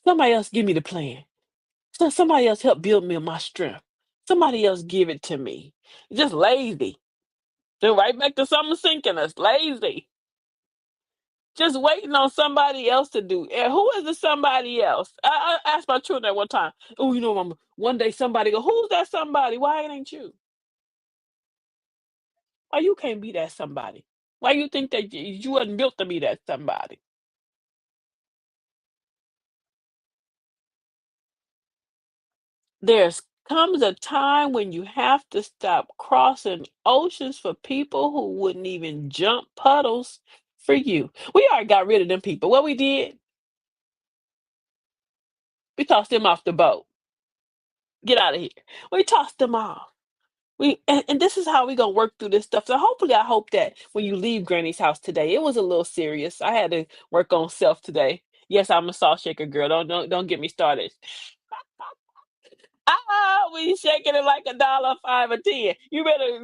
Somebody else give me the plan. So somebody else help build me my strength. Somebody else give it to me. Just lazy. Then right back to something sinking us. Lazy. Just waiting on somebody else to do. And who is the somebody else? I asked my children that one time. Oh, Mama, one day somebody go, who's that somebody? Why it ain't you? Why you can't be that somebody? Why you think that you wasn't built to be that somebody? There's comes a time when you have to stop crossing oceans for people who wouldn't even jump puddles for you. We already got rid of them people. What we did, we tossed them off the boat. Get out of here. We tossed them off. And this is how we gonna work through this stuff. So hopefully, I hope that when you leave Granny's house today, it was a little serious. I had to work on self today. Yes, I'm a salt shaker girl. Don't get me started. We shaking it like a dollar, five, or 10. You better,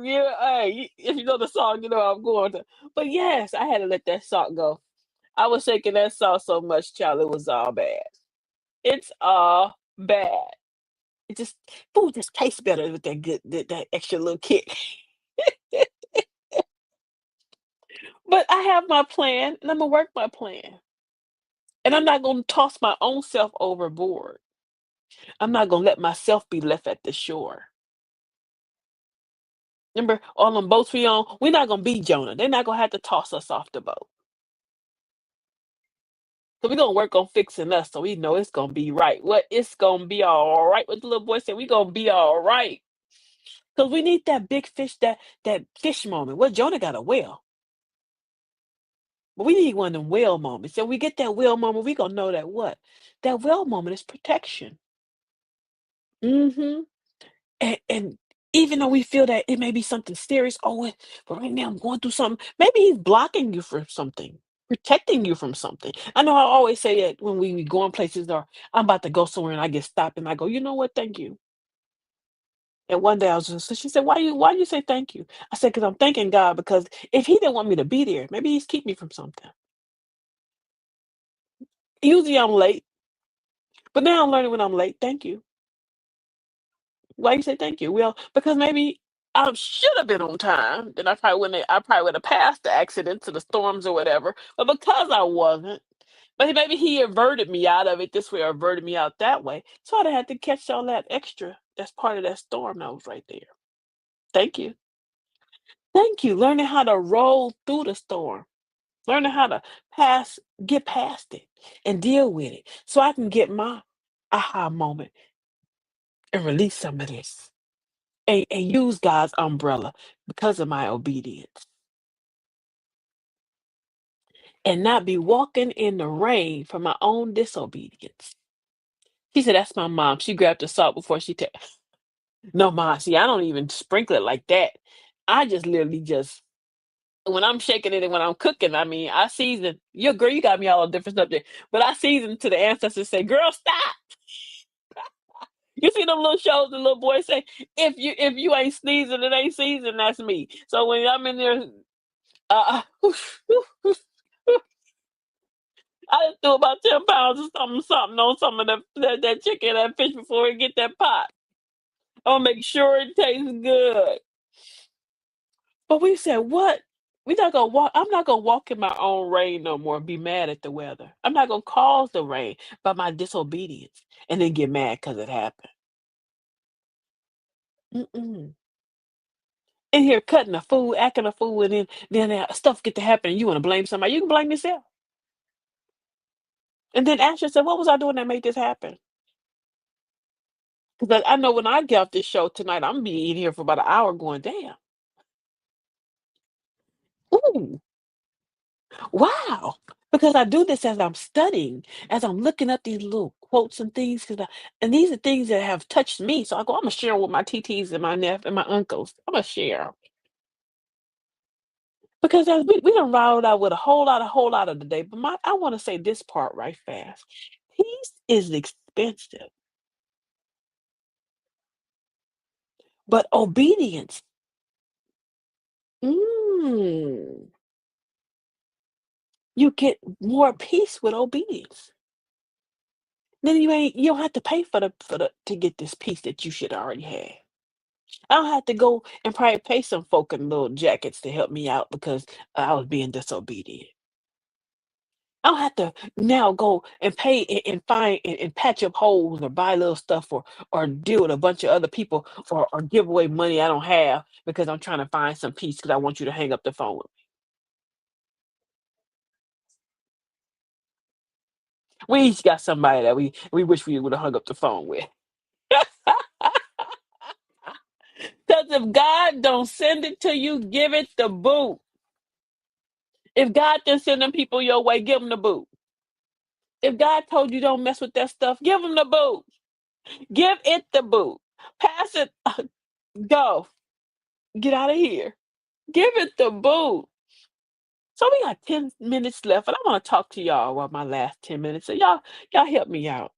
if you know the song, you know I'm going to. But yes, I had to let that salt go. I was shaking that salt so much, child, it was all bad. It's all bad. It just food just tastes better with that that extra little kick. But I have my plan, and Imma work my plan, and I'm not gonna toss my own self overboard. I'm not gonna let myself be left at the shore. Remember all them boats we on? We're not gonna be Jonah. They're not gonna have to toss us off the boat. So we're gonna work on fixing us so we know it's gonna be right. What it's gonna be all right. What the little boy said, we gonna be all right. Cause we need that big fish, that fish moment. Well, Jonah got a whale, but we need one of them whale moments. So we get that whale moment, we gonna know that what? That whale moment is protection. Hmm. And even though we feel that it may be something serious, but right now I'm going through something. Maybe he's blocking you from something, protecting you from something. I know I always say that when we go in places or I'm about to go somewhere and I get stopped and I go, you know what, thank you. And one day I was just, so she said, why you say thank you? I said, because I'm thanking God because if he didn't want me to be there, maybe he's keep me from something. Usually I'm late, but now I'm learning when I'm late. Thank you. Why you say thank you? Well, because maybe I should have been on time, then I probably would have passed the accidents or the storms or whatever. But because I wasn't, but maybe he averted me out of it this way or averted me out that way. So I'd have had to catch all that extra that's part of that storm that was right there. Thank you. Thank you. Learning how to roll through the storm. Learning how to get past it and deal with it. So I can get my aha moment and release some of this. And use God's umbrella because of my obedience and not be walking in the rain for my own disobedience. She said, "That's my mom." She grabbed the salt before she took. No, ma. See, I don't even sprinkle it like that. I just literally just when I'm shaking it and when I'm cooking. I mean, I season. Your girl, you got me all on different subject, but I season to the ancestors. Say, "Girl, stop." You see them little shows the little boys say, "If you ain't sneezing, it ain't season." That's me. So when I'm in there, I just threw about 10 pounds of something on some of that chicken, that fish before it get that pot. I'll make sure it tastes good. But we said, what? We not gonna walk. I'm not gonna walk in my own rain no more and be mad at the weather. I'm not gonna cause the rain by my disobedience and then get mad because it happened. Mm-mm. In here cutting the food, acting a fool, and then that stuff get to happen and you want to blame somebody. You can blame yourself. And then ask yourself, what was I doing that made this happen? Because I know when I get off this show tonight, I'm gonna be in here for about an hour going, damn. Ooh, wow. Because I do this as I'm studying, as I'm looking up these little quotes and things, and these are things that have touched me. So I go, I'm gonna share 'em with my TTs and my and my uncles. I'm gonna share 'em. Because as we done riled out with a whole lot of the day. But I want to say this part right fast. Peace is expensive, but obedience. Mm, you get more peace with obedience. Then you don't have to pay for the to get this peace that you should already have. I don't have to go and probably pay some folk in little jackets to help me out because I was being disobedient. I don't have to now go and pay and find and patch up holes or buy little stuff or deal with a bunch of other people or give away money I don't have because I'm trying to find some peace because I want you to hang up the phone with me. We each got somebody that we wish we would have hung up the phone with. Because if God don't send it to you, give it the boot. If God didn't send them people your way, give them the boot. If God told you don't mess with that stuff, give them the boot. Give it the boot. Pass it. Go. Get out of here. Give it the boot. So we got 10 minutes left, and I want to talk to y'all about my last 10 minutes. So y'all help me out.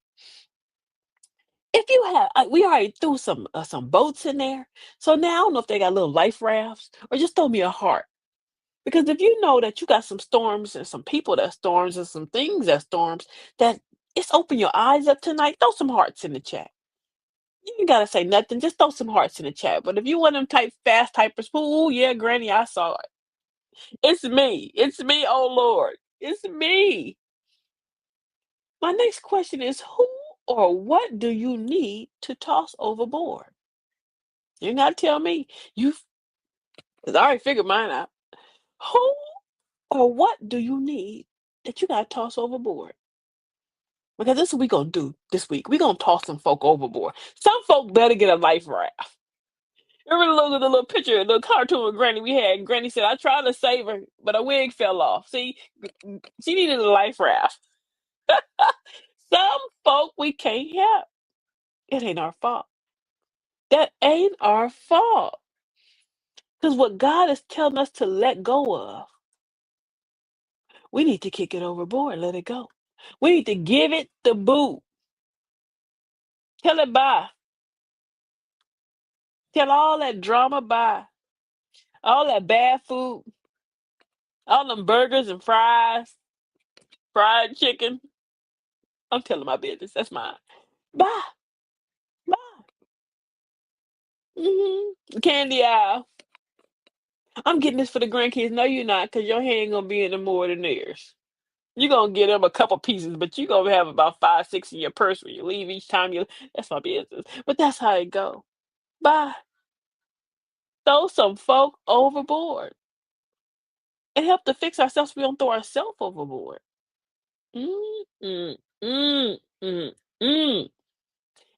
If you have, we already threw some boats in there. So now I don't know if they got little life rafts or just throw me a heart. Because if you know that you got some storms and some people that storms and some things that storms, that it's open your eyes up tonight, throw some hearts in the chat. You ain't gotta say nothing, just throw some hearts in the chat. But if you one of them type fast typers, ooh yeah, Granny, I saw it. It's me. It's me, oh Lord. It's me. My next question is who or what do you need to toss overboard? You gotta tell me. You 'Cause I already figured mine out. Who or what do you need that you gotta toss overboard? Because this is what we gonna do this week. We gonna toss some folk overboard. Some folk better get a life raft. Remember the little picture, the cartoon with Granny we had? Granny said, I tried to save her, but her wig fell off. See, she needed a life raft. Some folk we can't help. It ain't our fault. That ain't our fault. Because what God is telling us to let go of, we need to kick it overboard, let it go. We need to give it the boot. Tell it bye. Tell all that drama bye. All that bad food, all them burgers and fries, fried chicken. I'm telling my business. That's mine. Bye. Bye. Candy aisle. I'm getting this for the grandkids. No, you're not, because your hand gonna be in the more than theirs. You're gonna get them a couple pieces, but you gonna have about 5, 6 in your purse when you leave each time you that's my business. But that's how it go. Bye. Throw some folk overboard. And help to fix ourselves. We don't throw ourselves overboard. Mm, mm, mm, mm, mm.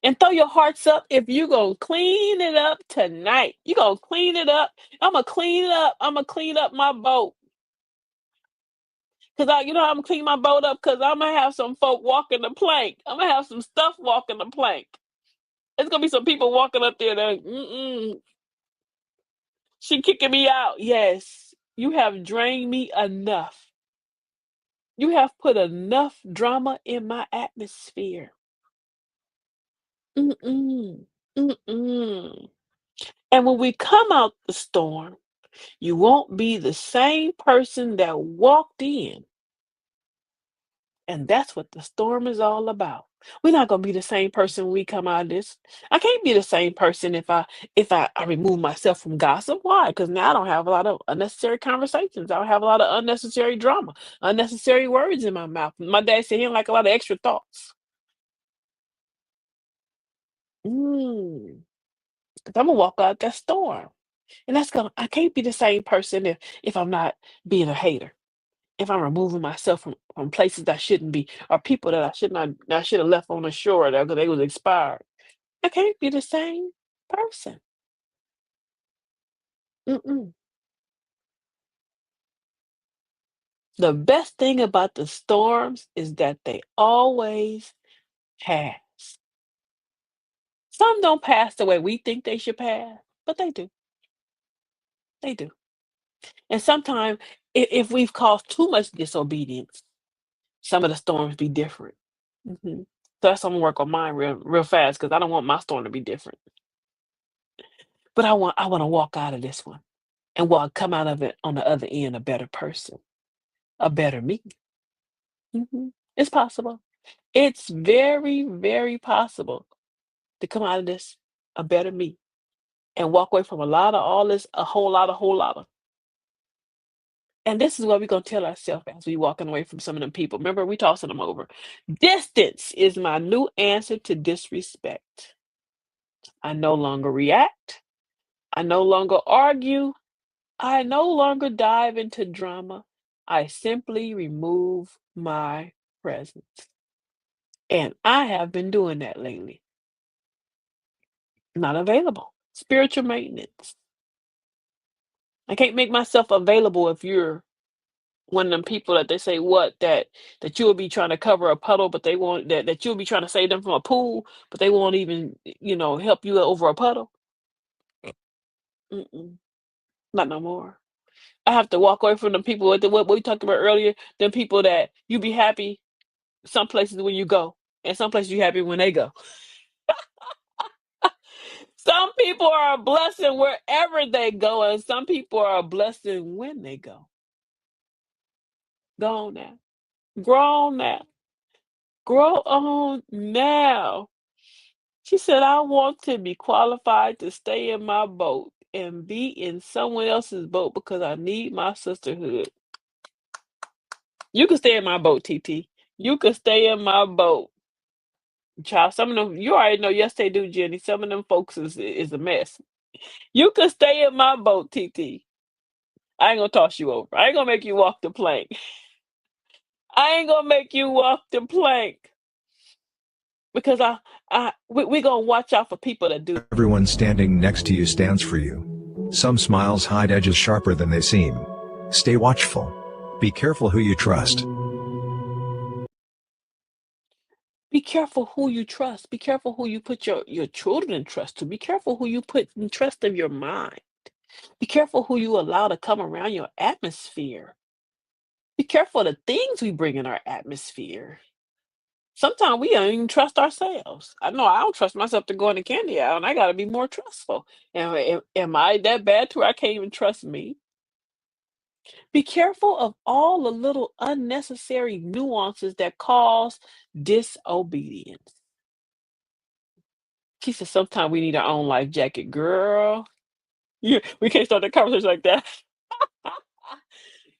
And throw your hearts up if you gonna clean it up tonight. You gonna clean it up. I'ma clean it up. I'ma clean up my boat. Cause I'm gonna clean my boat up because I'm gonna have some folk walking the plank. I'm gonna have some stuff walking the plank. There's gonna be some people walking up there that she kicking me out. Yes, you have drained me enough. You have put enough drama in my atmosphere. Mm-mm. Mm-mm. And when we come out the storm, you won't be the same person that walked in. And that's what the storm is all about. We're not gonna be the same person when we come out of this. I can't be the same person if I remove myself from gossip. Why? Because now I don't have a lot of unnecessary conversations. I don't have a lot of unnecessary drama, unnecessary words in my mouth. My dad said he didn't like a lot of extra thoughts. Mm. 'Cause I'm gonna walk out that storm. And I can't be the same person if I'm not being a hater. If I'm removing myself from places I shouldn't be, or people that I should have left on the shore because they was expired. I can't be the same person. Mm-mm. The best thing about the storms is that they always pass. Some don't pass the way we think they should pass, but they do. They do. And sometimes if we've caused too much disobedience, some of the storms be different. So that's I'm gonna work on mine real fast because I don't want my storm to be different. But I wanna walk out of this one and come out of it on the other end a better person, a better me. It's possible. It's very, very possible to come out of this a better me and walk away from a lot of all this, a whole lot of. And this is what we're gonna tell ourselves as we walking away from some of them people. Remember, we tossing them over. Distance is my new answer to disrespect. I no longer react. I no longer argue. I no longer dive into drama. I simply remove my presence. And I have been doing that lately. Not available. Spiritual maintenance. I can't make myself available if you're one of them people that they say what that you'll be trying to cover a puddle, but they won't that you'll be trying to save them from a pool, but they won't even help you over a puddle. Mm-mm. Not no more. I have to walk away from the people with what we talked about earlier, them people that you be happy some places when you go, and some places you happy when they go. Some people are a blessing wherever they go, and some people are a blessing when they go. Go on now. Grow on now. Grow on now. She said, I want to be qualified to stay in my boat and be in someone else's boat because I need my sisterhood. You can stay in my boat, TT. You can stay in my boat. Child, some of them, you already know, yes, they do, Jenny. Some of them folks is a mess. You can stay in my boat, TT. I ain't gonna toss you over. I ain't gonna make you walk the plank. I ain't gonna make you walk the plank because we gonna watch out for people that do. Everyone standing next to you stands for you. Some smiles hide edges sharper than they seem. Stay watchful. Be careful who you trust. Be careful who you trust. Be careful who you put your children in trust to. Be careful who you put in trust of your mind. Be careful who you allow to come around your atmosphere. Be careful of the things we bring in our atmosphere. Sometimes we don't even trust ourselves. I know I don't trust myself to go in the candy aisle, and I gotta be more trustful. Am I that bad to where I can't even trust me? Be careful of all the little unnecessary nuances that cause disobedience. She said, "Sometimes we need our own life jacket." Girl, we can't start the conversation like that.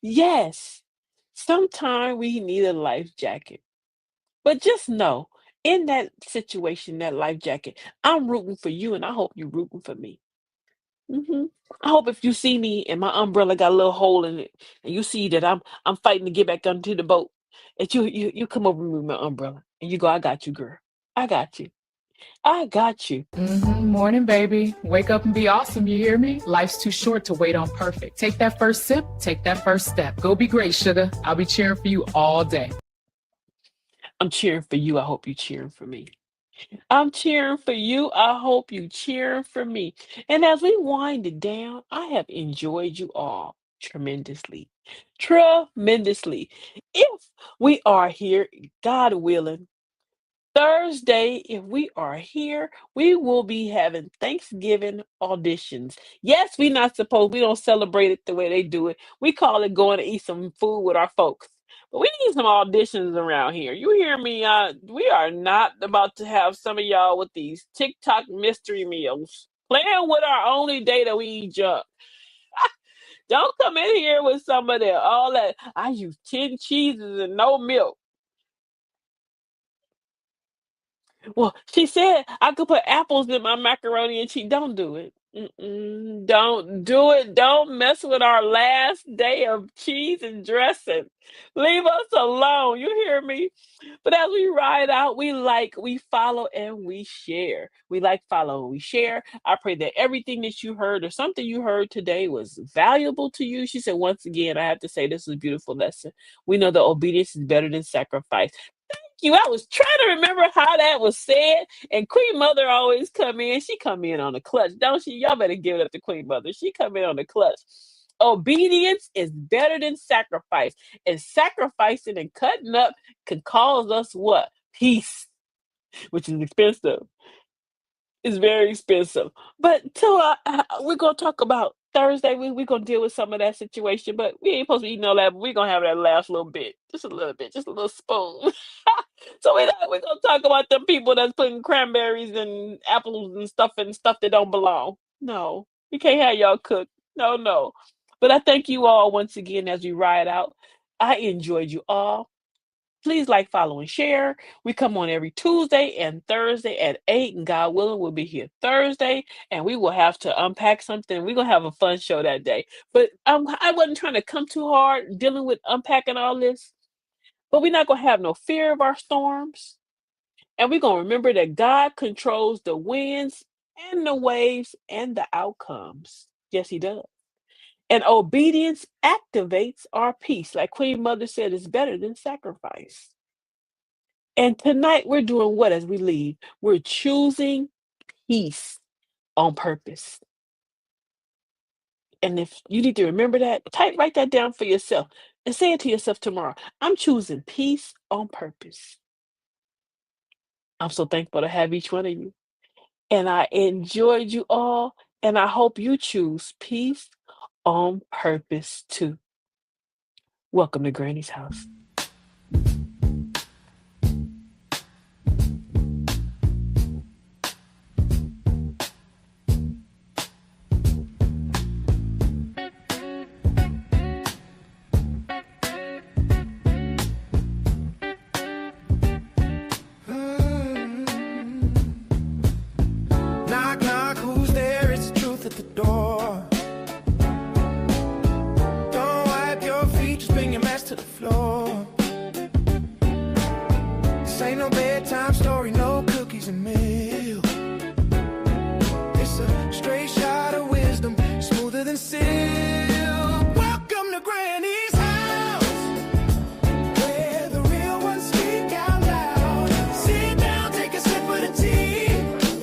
Yes, sometimes we need a life jacket. But just know, in that situation, that life jacket, I'm rooting for you, and I hope you're rooting for me. Mhm. I hope if you see me and my umbrella got a little hole in it, and you see that I'm fighting to get back onto the boat, that you come over with my umbrella, and you go, "I got you, girl. I got you. I got you." Morning, baby. Wake up and be awesome. You hear me? Life's too short to wait on perfect. Take that first sip, take that first step. Go be great, sugar. I'll be cheering for you all day. I'm cheering for you. I hope you cheering for me. I'm cheering for you. I hope you cheering for me. And as we wind it down, I have enjoyed you all tremendously. Tremendously. If we are here, God willing, Thursday, if we are here, we will be having Thanksgiving auditions. Yes, we don't celebrate it the way they do it. We call it going to eat some food with our folks. But we need some auditions around here. You hear me? We are not about to have some of y'all with these TikTok mystery meals. Playing with our only day that we eat junk. Don't come in here with some of that, all that. I use 10 cheeses and no milk. Well, she said I could put apples in my macaroni and cheese. Don't do it. Mm-mm, don't do it. Don't mess with our last day of cheese and dressing. Leave us alone. You hear me? But as we ride out, we like, we follow, and we share. We like, follow, and we share. I pray that everything that you heard or something you heard today was valuable to you. She said, once again, I have to say this is a beautiful lesson. We know that obedience is better than sacrifice. You. I was trying to remember how that was said. And Queen Mother always come in. She come in on the clutch, don't she? Y'all better give it up to Queen Mother. She come in on the clutch. Obedience is better than sacrifice. And sacrificing and cutting up can cause us what? Peace, which is expensive. It's very expensive. But so we're gonna talk about Thursday. We're gonna deal with some of that situation, but we ain't supposed to be eating all that. But we're gonna have that last little bit, just a little bit, just a little spoon. So we're gonna talk about them people that's putting cranberries and apples and stuff that don't belong. No, we can't have y'all cook. No, no. But I thank you all once again as we ride out. I enjoyed you all. Please like, follow, and share. We come on every Tuesday and Thursday at 8, and God willing, we'll be here Thursday, and we will have to unpack something. We're going to have a fun show that day. But I wasn't trying to come too hard dealing with unpacking all this, but we're not going to have no fear of our storms. And we're going to remember that God controls the winds and the waves and the outcomes. Yes, He does. And obedience activates our peace. Like Queen Mother said, it's better than sacrifice. And tonight we're doing what as we leave? We're choosing peace on purpose. And if you need to remember that, write that down for yourself and say it to yourself tomorrow. I'm choosing peace on purpose. I'm so thankful to have each one of you. And I enjoyed you all. And I hope you choose peace on purpose too. Welcome to Granny's house. Knock, knock, who's there? It's the truth at the door. Don't wipe your feet, just bring your mess to the floor. This ain't no bedtime story, no cookies and milk. It's a straight shot of wisdom, smoother than silk. Welcome to Granny's house, where the real ones speak out loud. Sit down, take a sip of the tea.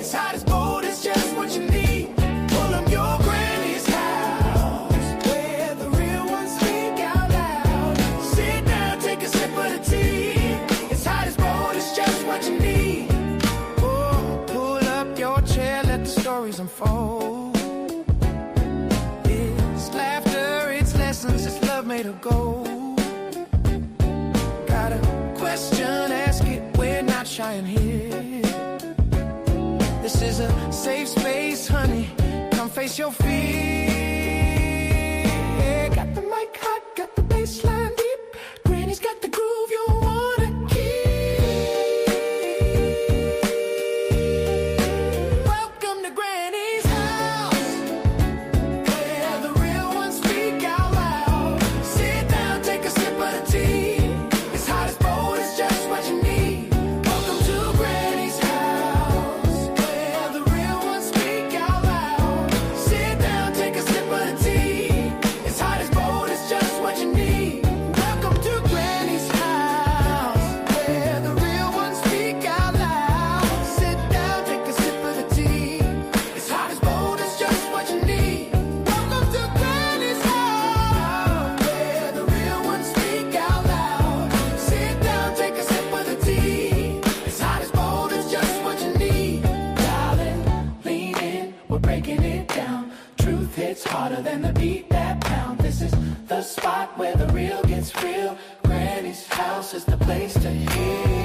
It's hot as cold, it's just what you need. Pull up your Granny's house, where the real ones speak out loud. Sit down, take a sip of the tea. It's hot as cold, it's just what you need. Oh, pull up your chair, let the stories unfold. It's laughter, it's lessons, it's love made of gold. Got a question, ask it, we're not shy in here. This is a safe space, honey, come face your fear. Got the mic hot, got the bass line deep. Granny's got the groove you wanna keep. Welcome to Granny's house, where the real ones speak out loud. Sit down, take a sip of the tea. It's hot as cold, it's just what you need. Welcome to Granny's house, where the real ones speak out loud. Sit down, take a sip of the tea. It's hot as cold, it's just what you need. Welcome to Granny's house, where the real ones speak out loud. Sit down, take a sip of the tea. It's hot as cold, it's just what you need. Welcome to Granny's house, where the real ones speak out loud. Sit down, take a sip of the tea. It's hot as cold, it's just what you need. Darling, lean in, we're breaking it down. Truth hits harder than the beat that pound. This is the spot where the real gets real. Granny's house is the place to heal.